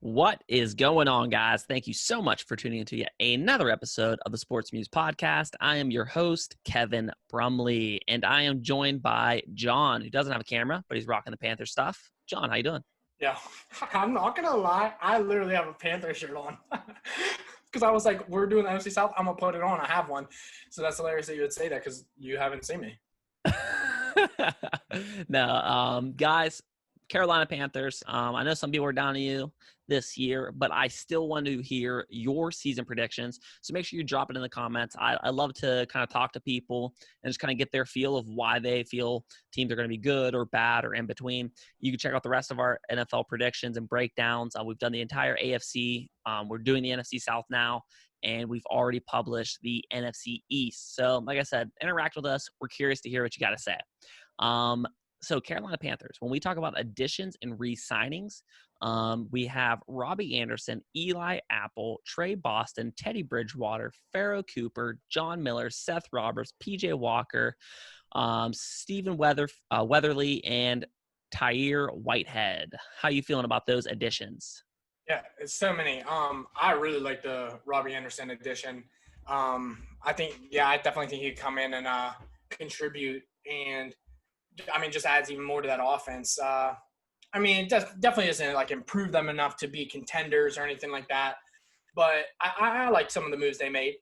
What is going on, guys? Thank you so much for tuning into yet another episode of the Sports Muse Podcast. I am your host, Kevin Brumley, and I am joined by John, who doesn't have a camera, but he's rocking the Panther stuff. John, how you doing? Yeah, I'm not going to lie. I literally have a Panther shirt on. Because I was like, we're doing the NFC South. I'm going to put it on. I have one. So that's hilarious that you would say that because you haven't seen me. No, guys, Carolina Panthers. I know some people are down on you this year, but I still want to hear your season predictions. So make sure you drop it in the comments. I love to kind of talk to people and just kind of get their feel of why they feel teams are going to be good or bad or in between. You can check out the rest of our NFL predictions and breakdowns. We've done the entire AFC. We're doing the NFC South now, and we've already published the NFC East. So like I said, interact with us. We're curious to hear what you got to say. So Carolina Panthers, when we talk about additions and re-signings, we have Robbie Anderson, Eli Apple, Trey Boston, Teddy Bridgewater, Pharaoh Cooper, John Miller, Seth Roberts, PJ Walker, Stephen Weatherly, and Tyre Whitehead. How you feeling about those additions? Yeah, it's so many. I really like the Robbie Anderson addition. I definitely think he'd come in and contribute and just adds even more to that offense. It definitely doesn't like improve them enough to be contenders or anything like that. But I like some of the moves they made.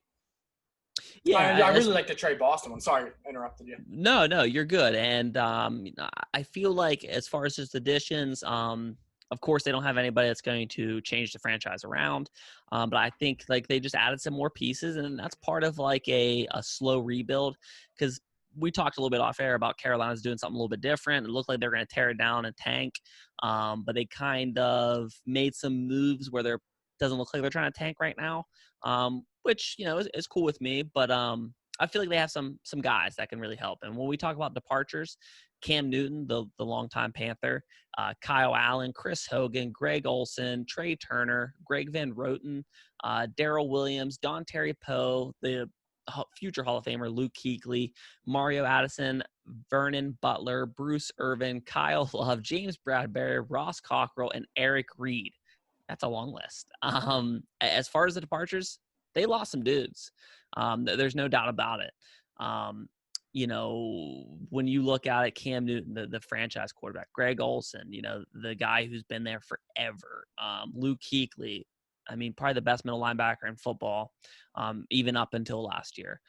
Yeah, I really like the Trey Boston one. Sorry, I interrupted you. No, you're good. And I feel like as far as just additions, of course, they don't have anybody that's going to change the franchise around. But I think like they just added some more pieces, and that's part of like a slow rebuild because we talked a little bit off air about Carolina's doing something a little bit different. It looked like they're going to tear it down and tank, but they kind of made some moves where they're doesn't look like they're trying to tank right now, which is cool with me. But I feel like they have some guys that can really help. And when we talk about departures, Cam Newton, the longtime Panther, Kyle Allen, Chris Hogan, Greg Olsen, Trey Turner, Greg Van Roten, Darrell Williams, Don Terry Poe, the future Hall of Famer Luke Kuechly, Mario Addison, Vernon Butler, Bruce Irvin, Kyle Love, James Bradbury, Ross Cockrell, and Eric Reed. That's a long list. As far as the departures, they lost some dudes. There's no doubt about it. When you look at it, Cam Newton, the franchise quarterback, Greg Olsen, the guy who's been there forever, Luke Kuechly, probably the best middle linebacker in football, even up until last year.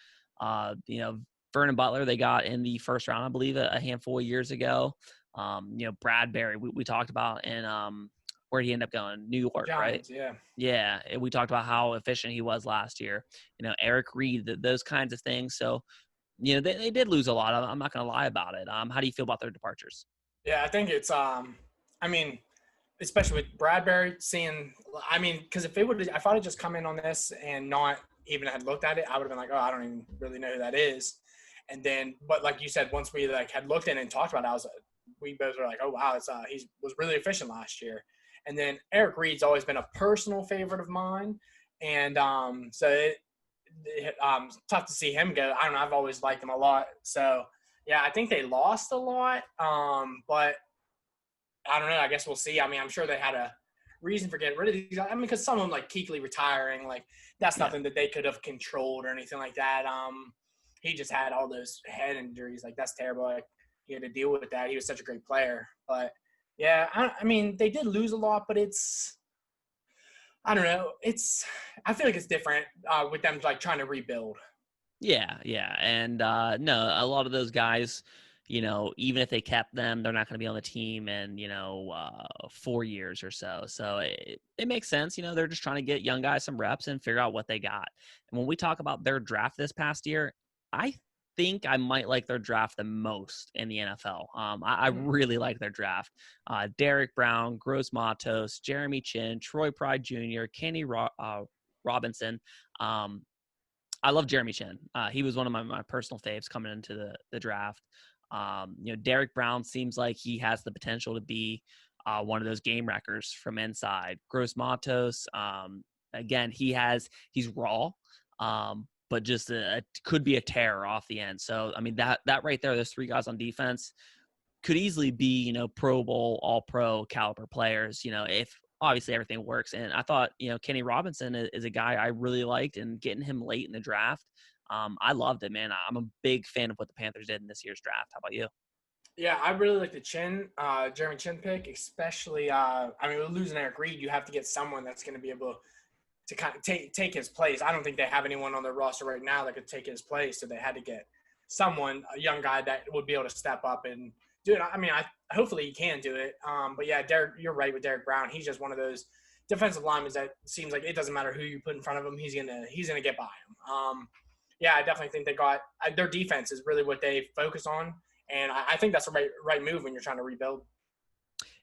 Vernon Butler, they got in the first round, I believe, a handful of years ago. Bradbury, we talked about in where'd he end up going? New York, Giants, right? Yeah. Yeah. And we talked about how efficient he was last year. Eric Reed, those kinds of things. So, they did lose a lot. I'm not going to lie about it. How do you feel about their departures? Yeah, I think it's especially with Bradbury because if I'd have just come in on this and not even had looked at it, I would have been like, oh, I don't even really know who that is. And then, but like you said, once we had looked in and talked about it, we both were like, oh wow, he was really efficient last year. And then Eric Reed's always been a personal favorite of mine, and so it's tough to see him go. I don't know. I've always liked him a lot. So yeah, I think they lost a lot, but I don't know. I guess we'll see. I'm sure they had a reason for getting rid of these guys. Because some of them, like Kuechly retiring, like that's nothing that they could have controlled or anything like that. He just had all those head injuries. Like that's terrible. Like he had to deal with that. He was such a great player. But yeah, they did lose a lot, but I don't know. I feel like it's different with them like trying to rebuild. Yeah. And no, a lot of those guys, even if they kept them, they're not going to be on the team in, 4 years or so. So it makes sense. They're just trying to get young guys some reps and figure out what they got. And when we talk about their draft this past year, I think I might like their draft the most in the NFL. I really like their draft. Derek Brown, Gross Matos, Jeremy Chin, Troy Pride Jr., Kenny Robinson. I love Jeremy Chin. He was one of my personal faves coming into the draft. Derek Brown seems like he has the potential to be one of those game wreckers from inside. Gross Matos, again, he's raw, but just could be a terror off the end. So, that right there, those three guys on defense could easily be, Pro Bowl, All-Pro caliber players, if obviously everything works. And I thought, Kenny Robinson is a guy I really liked, and getting him late in the draft, I loved it, man. I'm a big fan of what the Panthers did in this year's draft. How about you? Yeah, I really like the Jeremy Chin pick, especially. With losing Eric Reed, you have to get someone that's going to be able to kind of take his place. I don't think they have anyone on their roster right now that could take his place, so they had to get someone, a young guy that would be able to step up and do it. Hopefully he can do it. But yeah, Derek, you're right with Derek Brown. He's just one of those defensive linemen that seems like it doesn't matter who you put in front of him, he's gonna get by him. Yeah, I definitely think they got their defense is really what they focus on, and I think that's the right move when you're trying to rebuild.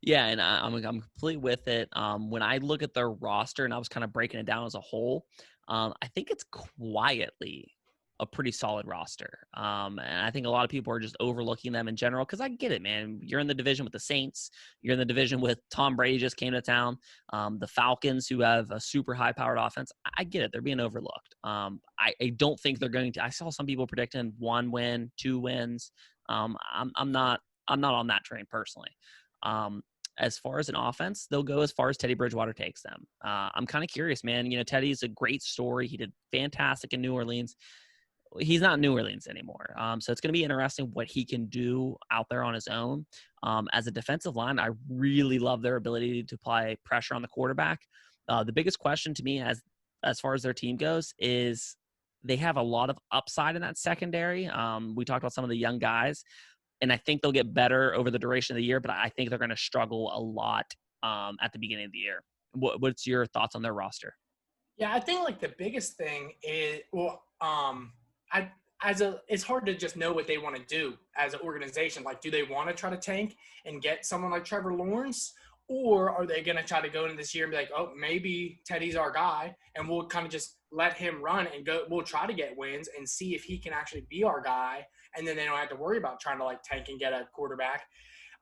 Yeah, and I'm completely with it. When I look at their roster and I was kind of breaking it down as a whole, I think it's quietly a pretty solid roster. And I think a lot of people are just overlooking them in general, because I get it, man. You're in the division with the Saints. You're in the division with Tom Brady just came to town. The Falcons, who have a super high-powered offense. I get it. They're being overlooked. I don't think they're going to. I saw some people predicting 1 win, 2 wins. I'm not on that train personally. As far as an offense, they'll go as far as Teddy Bridgewater takes them. I'm kind of curious, man. Teddy's a great story. He did fantastic in New Orleans. He's not in New Orleans anymore. So it's going to be interesting what he can do out there on his own. As a defensive line, I really love their ability to apply pressure on the quarterback. The biggest question to me as far as their team goes is they have a lot of upside in that secondary. We talked about some of the young guys, and I think they'll get better over the duration of the year, but I think they're going to struggle a lot at the beginning of the year. What's your thoughts on their roster? Yeah, I think like the biggest thing is it's hard to just know what they want to do as an organization. Like, do they want to try to tank and get someone like Trevor Lawrence, or are they going to try to go into this year and be like, oh, maybe Teddy's our guy, and we'll kind of just let him run and go. We'll try to get wins and see if he can actually be our guy, and then they don't have to worry about trying to like tank and get a quarterback.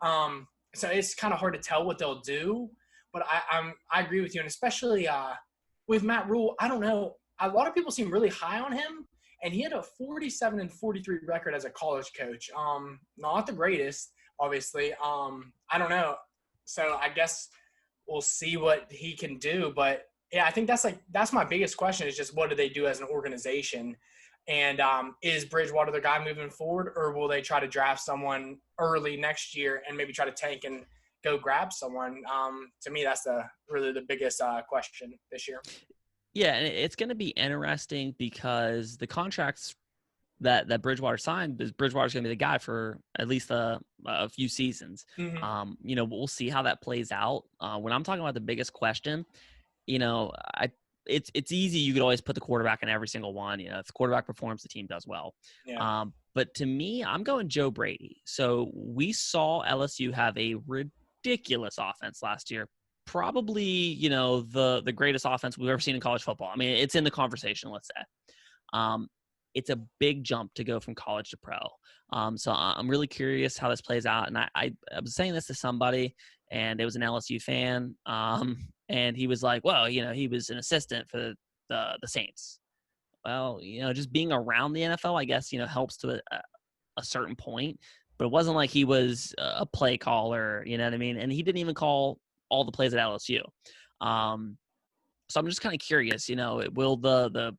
So it's kind of hard to tell what they'll do, but I agree with you, and especially with Matt Rule, I don't know. A lot of people seem really high on him, and he had a 47-43 record as a college coach. Not the greatest, obviously. I don't know. So I guess we'll see what he can do. But yeah, I think that's my biggest question is just what do they do as an organization? And is Bridgewater the guy moving forward, or will they try to draft someone early next year and maybe try to tank and go grab someone? To me, that's really the biggest question this year. Yeah, and it's going to be interesting because the contracts that Bridgewater signed, Bridgewater's going to be the guy for at least a few seasons. Mm-hmm. We'll see how that plays out. When I'm talking about the biggest question, it's easy. You could always put the quarterback in every single one. If the quarterback performs, the team does well. Yeah. But to me, I'm going Joe Brady. So we saw LSU have a ridiculous offense last year. Probably, the greatest offense we've ever seen in college football. I mean, it's in the conversation, let's say. It's a big jump to go from college to pro. So I'm really curious how this plays out. And I was saying this to somebody, and it was an LSU fan. And he was like, well, he was an assistant for the Saints. Well, just being around the NFL, I guess, helps to a certain point. But it wasn't like he was a play caller, you know what I mean? And he didn't even call all the plays at LSU. So I'm just kind of curious, will the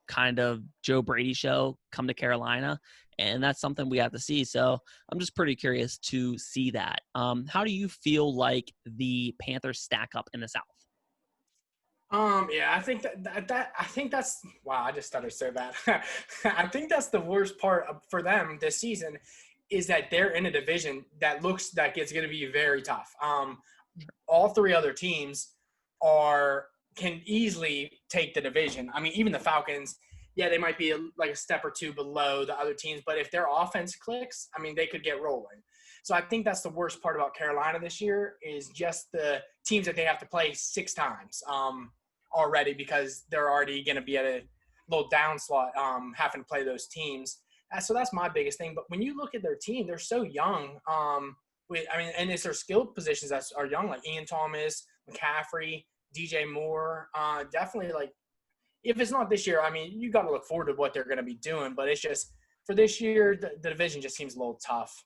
kind of Joe Brady show come to Carolina? And that's something we have to see. So I'm just pretty curious to see that. How do you feel like the Panthers stack up in the South? Yeah, I think I think that's wow. I just started so bad. I think that's the worst part for them this season is that they're in a division that looks like it's going to be very tough. All three other teams can easily take the division. I mean, even the Falcons, yeah, they might be like a step or two below the other teams, but if their offense clicks, I mean, they could get rolling. So I think that's the worst part about Carolina this year is just the teams that they have to play 6 times already because they're already going to be at a little down slot having to play those teams. So that's my biggest thing. But when you look at their team, they're so young. And it's their skilled positions that are young, like Ian Thomas, McCaffrey, DJ Moore. Definitely, like, if it's not this year, I mean, you got to look forward to what they're going to be doing. But it's just for this year, the division just seems a little tough.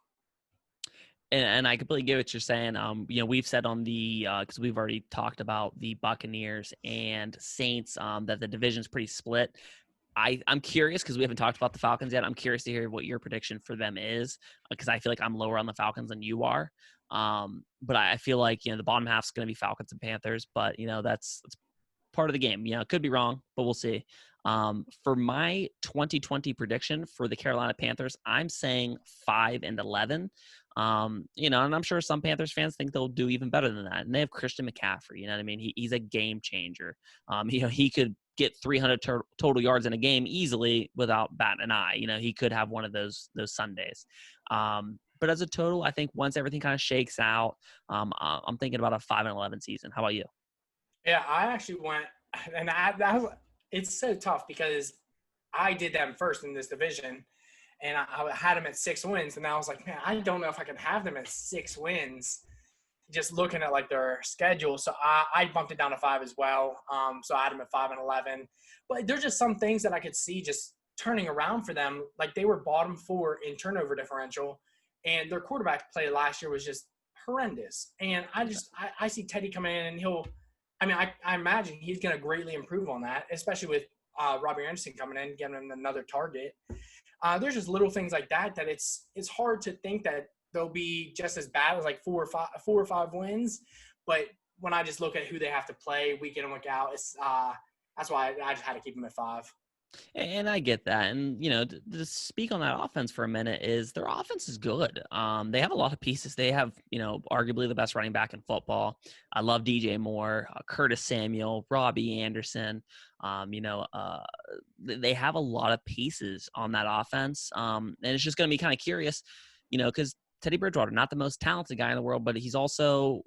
And I completely get what you're saying. We've said on the because we've already talked about the Buccaneers and Saints that the division's pretty split. I'm curious because we haven't talked about the Falcons yet. I'm curious to hear what your prediction for them is because I feel like I'm lower on the Falcons than you are. But I feel like the bottom half's going to be Falcons and Panthers. But that's part of the game. It could be wrong, but we'll see. For my 2020 prediction for the Carolina Panthers, I'm saying 5-11. And I'm sure some Panthers fans think they'll do even better than that. And they have Christian McCaffrey. You know what I mean? He's a game changer. He could get 300 total yards in a game easily without batting an eye. He could have one of those Sundays. But as a total, I think once everything kind of shakes out, I'm thinking about a 5-11 season. How about you? Yeah, I actually went, and it's so tough because I did them first in this division, and I had them at 6 wins, and I was like, man, I don't know if I can have them at 6 wins. Just looking at like their schedule, so I bumped it down to 5 as well. So I had them at 5-11. But there's just some things that I could see just turning around for them. Like they were bottom 4 in turnover differential, and their quarterback play last year was just horrendous. And I see Teddy come in, and I imagine he's going to greatly improve on that, especially with Robbie Anderson coming in, giving him another target. There's just little things like that it's hard to think that they'll be just as bad as like 4 or 5 wins. But when I just look at who they have to play week in and week out, it's that's why I just had to keep them at 5. And I get that. And, to speak on that offense for a minute is their offense is good. They have a lot of pieces. They have, arguably the best running back in football. I love DJ Moore, Curtis Samuel, Robbie Anderson. They have a lot of pieces on that offense. And it's just going to be kind of curious, because Teddy Bridgewater, not the most talented guy in the world, but he's also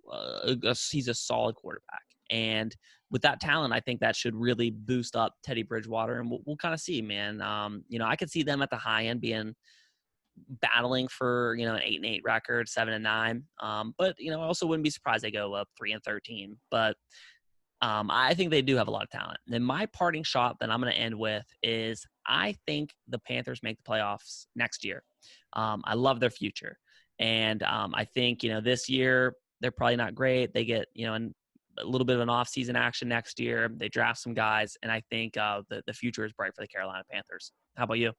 he's a solid quarterback. And with that talent, I think that should really boost up Teddy Bridgewater, and we'll kind of see, man. I could see them at the high end battling for an 8-8 record, 7-9. But I also wouldn't be surprised they go up 3-13. But I think they do have a lot of talent. And my parting shot that I'm going to end with is I think the Panthers make the playoffs next year. I love their future, and I think this year they're probably not great. They get a little bit of an off-season action next year. They draft some guys, and I think the future is bright for the Carolina Panthers. How about you?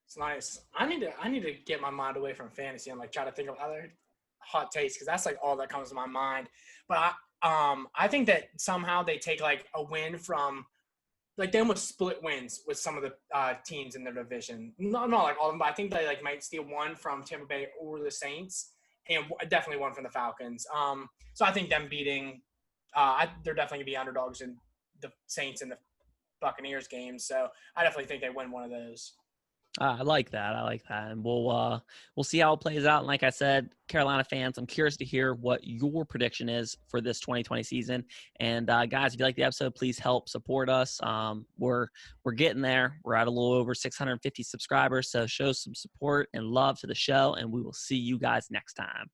It's nice. I need to get my mind away from fantasy and like try to think of other hot takes because that's like all that comes to my mind. But I think that somehow they take like a win from like they almost split wins with some of the teams in their division. Not like all of them, but I think they like might steal one from Tampa Bay or the Saints, and definitely one from the Falcons. So I think them beating. They're definitely going to be underdogs in the Saints and the Buccaneers games. So I definitely think they win one of those. I like that. And we'll see how it plays out. And like I said, Carolina fans, I'm curious to hear what your prediction is for this 2020 season. And guys, if you like the episode, please help support us. We're getting there. We're at a little over 650 subscribers. So show some support and love to the show, and we will see you guys next time.